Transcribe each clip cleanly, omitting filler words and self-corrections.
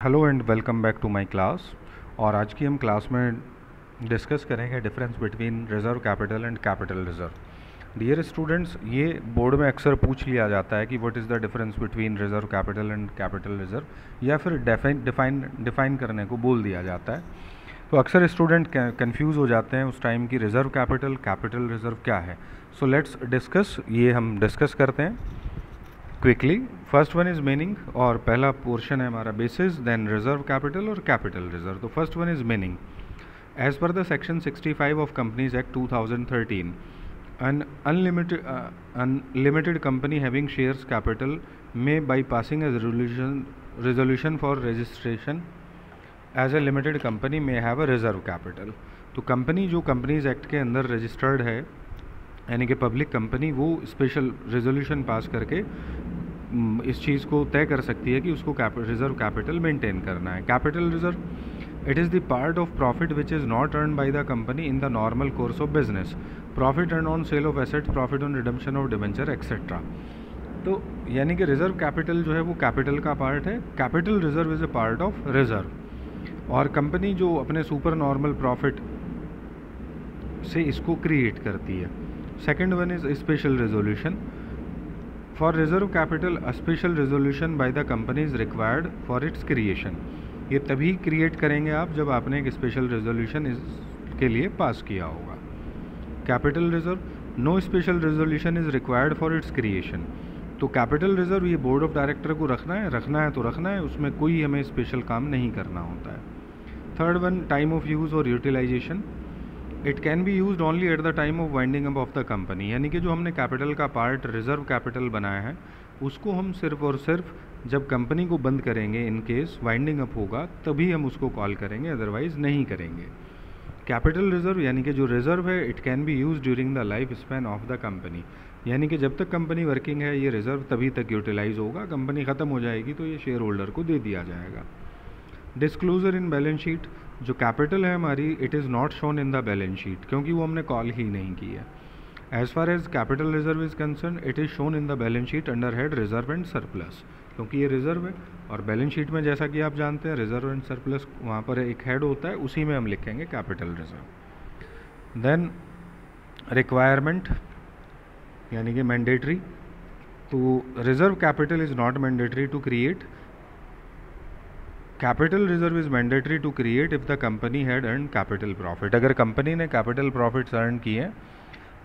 Hello and welcome back to my class. और आज की हम क्लास में डिस्कस करेंगे difference between reserve capital and capital reserve. Dear students, ये बोर्ड में अक्सर पूछ लिया जाता है कि what is the difference between reserve capital and capital reserve, या फिर डिफ़ाइन करने को बोल दिया जाता है। तो अक्सर स्टूडेंट कंफ्यूज हो जाते हैं उस टाइम की रिज़र्व कैपिटल रिज़र्व क्या है। सो लेट्स डिस्कस, ये हम डिस्कस करते हैं quickly. First one is meaning, और पहला पोर्शन है हमारा बेसिस, देन रिजर्व कैपिटल और कैपिटल रिजर्व। तो first one is meaning. As per the section 65 of companies act 2013, an unlimited company having shares capital may by passing a resolution for registration as a limited company may have a reserve capital। तो company जो companies act के अंदर registered है, यानी कि public company, वो special resolution pass करके इस चीज़ को तय कर सकती है कि उसको रिजर्व कैपिटल मेंटेन करना है। Capital reserve, it is the part of profit which is not earn by the company in the normal course of business, profit earn on sale of asset, profit on redemption of debenture etcetera. तो यानी कि reserve capital जो है वो capital का part है, capital reserve is a part of reserve. और company जो अपने सुपर नॉर्मल प्रॉफिट से इसको क्रिएट करती है। Second one is special resolution. For reserve capital a special resolution by the company is required for its creation. ये तभी create करेंगे आप जब आपने एक स्पेशल रेजोल्यूशन इसके लिए पास किया होगा। Capital reserve, no special resolution is required for its creation. तो कैपिटल रिजर्व ये बोर्ड ऑफ डायरेक्टर को रखना है तो रखना है, उसमें कोई हमें स्पेशल काम नहीं करना होता है। Third one, time of use और utilisation. It can be use only at the time of winding up of the company. यानी कि जो हमने कैपिटल का पार्ट रिजर्व कैपिटल बनाया है उसको हम सिर्फ और सिर्फ जब कंपनी को बंद करेंगे, इन केस वाइंडिंग अप होगा, तभी हम उसको कॉल करेंगे, अदरवाइज नहीं करेंगे। कैपिटल रिजर्व यानी कि जो रिजर्व है, it can be use during the life span of the company. यानी कि जब तक कंपनी वर्किंग है ये रिजर्व तभी तक यूटिलाइज होगा, कंपनी ख़त्म हो जाएगी तो ये शेयर होल्डर को दे दिया जाएगा। डिस्क्लोजर इन बैलेंस शीट, जो कैपिटल है हमारी, it is not shown in the balance sheet, क्योंकि वो हमने कॉल ही नहीं की है। As far as capital reserve is concern, it is shown in the balance sheet under head reserve and surplus, क्योंकि ये रिजर्व है। और बैलेंस शीट में जैसा कि आप जानते हैं रिजर्व एंड सरप्लस, वहाँ पर एक हेड होता है, उसी में हम लिखेंगे कैपिटल रिजर्व। देन रिक्वायरमेंट यानी कि मैंडेटरी। तो reserve capital is not mandatory to create, capital reserve is mandatory to create if the company had earn capital profit. अगर कंपनी ने कैपिटल प्रॉफिट्स अर्न किए हैं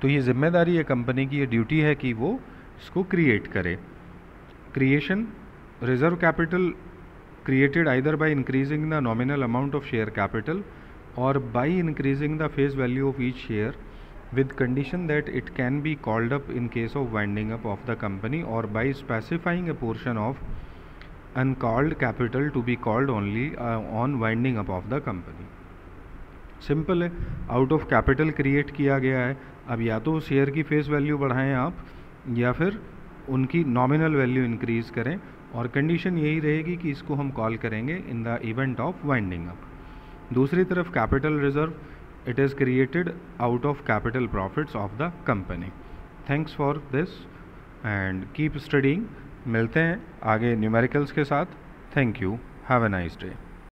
तो ये जिम्मेदारी है कंपनी की, ये ड्यूटी है कि वो इसको क्रिएट करे। Creation, reserve capital created either by increasing the nominal amount of share capital or by increasing the face value of each share, with condition that it can be called up in case of winding up of the company, or by specifying a portion of uncalled capital to be called only on winding up of the company। Simple है, out of capital create किया गया है, अब या तो share की face value बढ़ाएं आप, या फिर उनकी नॉमिनल वैल्यू इंक्रीज़ करें, और कंडीशन यही रहेगी कि इसको हम कॉल करेंगे in the event of winding up. दूसरी तरफ capital reserve, it is created out of capital profits of the company. Thanks for this and keep studying. मिलते हैं आगे न्यूमेरिकल्स के साथ। Thank you, have a nice day.